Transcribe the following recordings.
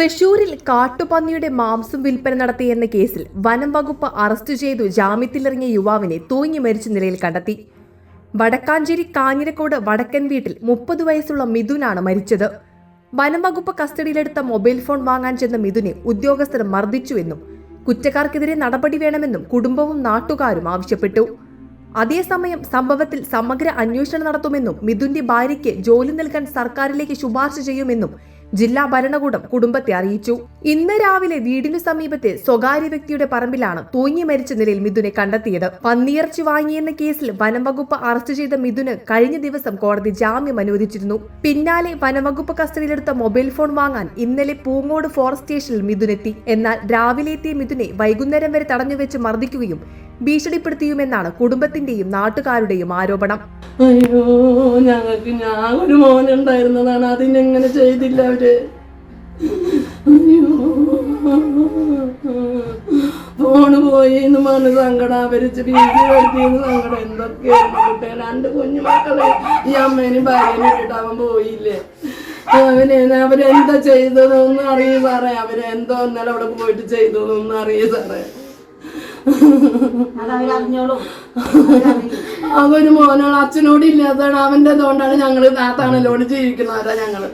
തൃശൂരിൽ കാട്ടുപന്നിയുടെ മാംസം വിൽപ്പന നടത്തിയെന്ന കേസിൽ വനം വകുപ്പ് അറസ്റ്റ് ചെയ്തു ജാമ്യത്തിലിറങ്ങിയ യുവാവിനെ തൂങ്ങി മരിച്ച നിലയിൽ കണ്ടെത്തി. വടക്കാഞ്ചേരി കാഞ്ഞിരക്കോട് വടക്കൻ വീട്ടിൽ 30 വയസ്സുള്ള മിഥുനാണ് മരിച്ചത്. വനം വകുപ്പ് കസ്റ്റഡിയിലെടുത്ത മൊബൈൽ ഫോൺ വാങ്ങാൻ ചെന്ന മിഥുനെ ഉദ്യോഗസ്ഥർ മർദ്ദിച്ചുവെന്നും കുറ്റക്കാർക്കെതിരെ നടപടി വേണമെന്നും കുടുംബവും നാട്ടുകാരും ആവശ്യപ്പെട്ടു. അതേസമയം സംഭവത്തിൽ സമഗ്ര അന്വേഷണം നടത്തുമെന്നും മിഥുന്റെ ഭാര്യയ്ക്ക് ജോലി നൽകാൻ സർക്കാരിലേക്ക് ശുപാർശ ചെയ്യുമെന്നും ജില്ലാ ഭരണകൂടം കുടുംബത്തെ അറിയിച്ചു. ഇന്ന് രാവിലെ വീടിനു സമീപത്തെ സ്വകാര്യ വ്യക്തിയുടെ പറമ്പിലാണ് തൂങ്ങി മരിച്ച നിലയിൽ മിഥുനെ കണ്ടെത്തിയത്. പന്നിയിറച്ചി വാങ്ങിയെന്ന കേസിൽ വനംവകുപ്പ് അറസ്റ്റ് ചെയ്ത മിഥുന് കഴിഞ്ഞ ദിവസം കോടതി ജാമ്യം അനുവദിച്ചിരുന്നു. പിന്നാലെ വനംവകുപ്പ് കസ്റ്റഡിയിലെടുത്ത മൊബൈൽ ഫോൺ വാങ്ങാൻ ഇന്നലെ പൂങ്ങോട് ഫോറസ്റ്റ് സ്റ്റേഷനിൽ മിഥുനെത്തി. എന്നാൽ രാവിലെ എത്തിയ മിഥുനെ വൈകുന്നേരം വരെ തടഞ്ഞുവെച്ച് മർദ്ദിക്കുകയും ഭീഷണിപ്പെടുത്തിയുമെന്നാണ് കുടുംബത്തിന്റെയും നാട്ടുകാരുടെയും ആരോപണം. അയ്യോ, ഞാൻ ഒരു മോനുണ്ടായിരുന്നതാണ്, അതിനെങ്ങനെ ചെയ്തില്ല അവര്. അയ്യോ, ഫോണ് പോയി എന്ന് പറഞ്ഞ് സങ്കടം, അവരിച്ച് വീട്ടിൽ വരുത്തിയെന്ന് സങ്കടം. എന്തൊക്കെയായിരുന്നു കുട്ടികൾ, 2 കുഞ്ഞുമക്കളെ ഈ അമ്മേനും ഭാര്യനും ഇട്ടിട്ട് അവൻ പോയില്ലേ. അവരെന്താ ചെയ്തതൊന്നും അറിയൂ സാറേ, അവരെന്തോ ഇന്നലെ അവിടെ പോയിട്ട് ചെയ്തതൊന്നും അറിയൂ സാറേ. അവന് മോനോട് അച്ഛനോട് ഇല്ലാത്തതാണ്, അവൻ്റെ അതുകൊണ്ടാണ് ഞങ്ങള് താത്താണല്ലോട് ജീവിക്കുന്നവരാ ഞങ്ങള്.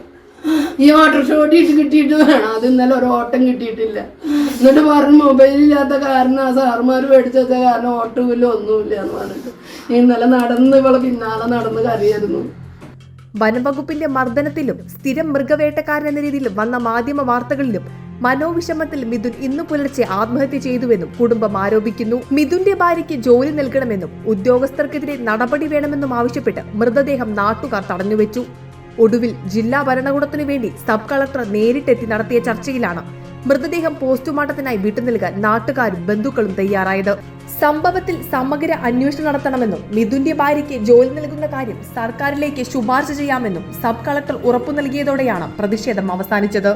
ഈ ഓട്ടോറിക്ഷ ഓടിയിട്ട് കിട്ടിയിട്ട് വേണം, അത് ഇന്നലെ ഒരു ഓട്ടം കിട്ടിയിട്ടില്ല. എന്നിട്ട് പറഞ്ഞു മൊബൈലില്ലാത്ത കാരണം ആ സാറുമാർ മേടിച്ച കാരണം ഓട്ടമില്ല ഒന്നുമില്ല എന്ന് പറഞ്ഞിട്ട് ഇന്നലെ നടന്ന് ഇവളെ പിന്നാലെ നടന്ന് കരയായിരുന്നു. വനംവകുപ്പിന്റെ മർദ്ദനത്തിലും സ്ഥിരം മൃഗവേട്ടക്കാരൻ എന്ന രീതിയിൽ വന്ന മാധ്യമ വാർത്തകളിലും മനോവിഷമത്തിൽ മിഥുൻ ഇന്നു പുലർച്ചെ ആത്മഹത്യ ചെയ്തുവെന്നും കുടുംബം ആരോപിക്കുന്നു. മിഥുന്റെ ഭാര്യയ്ക്ക് ജോലി നൽകണമെന്നും ഉദ്യോഗസ്ഥർക്കെതിരെ നടപടി വേണമെന്നും ആവശ്യപ്പെട്ട് മൃതദേഹം നാട്ടുകാർ തടഞ്ഞുവെച്ചു. ഒടുവിൽ ജില്ലാ ഭരണകൂടത്തിനു വേണ്ടി സബ് കളക്ടർ നേരിട്ടെത്തി നടത്തിയ ചർച്ചയിലാണ് മൃതദേഹം പോസ്റ്റ്മോർട്ടത്തിനായി വിട്ടു നൽകാൻ നാട്ടുകാരും ബന്ധുക്കളും തയ്യാറായത്. സംഭവത്തിൽ സമഗ്ര അന്വേഷണം നടത്തണമെന്നും മിഥുന്റെ ഭാര്യയ്ക്ക് ജോലി നൽകുന്ന കാര്യം സർക്കാരിലേക്ക് ശുപാർശ ചെയ്യാമെന്നും സബ് കളക്ടർ ഉറപ്പു നൽകിയതോടെയാണ് പ്രതിഷേധം അവസാനിച്ചത്.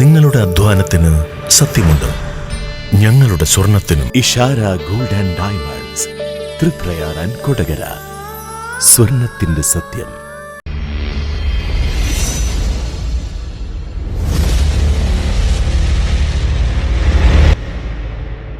നിങ്ങളുടെ അധ്വാനത്തിന് സത്യമുണ്ട്, ഞങ്ങളുടെ സ്വർണത്തിനും. Ishara gold and diamonds, Thriprayar and Kodakara. സ്വർണത്തിന്റെ സത്യം.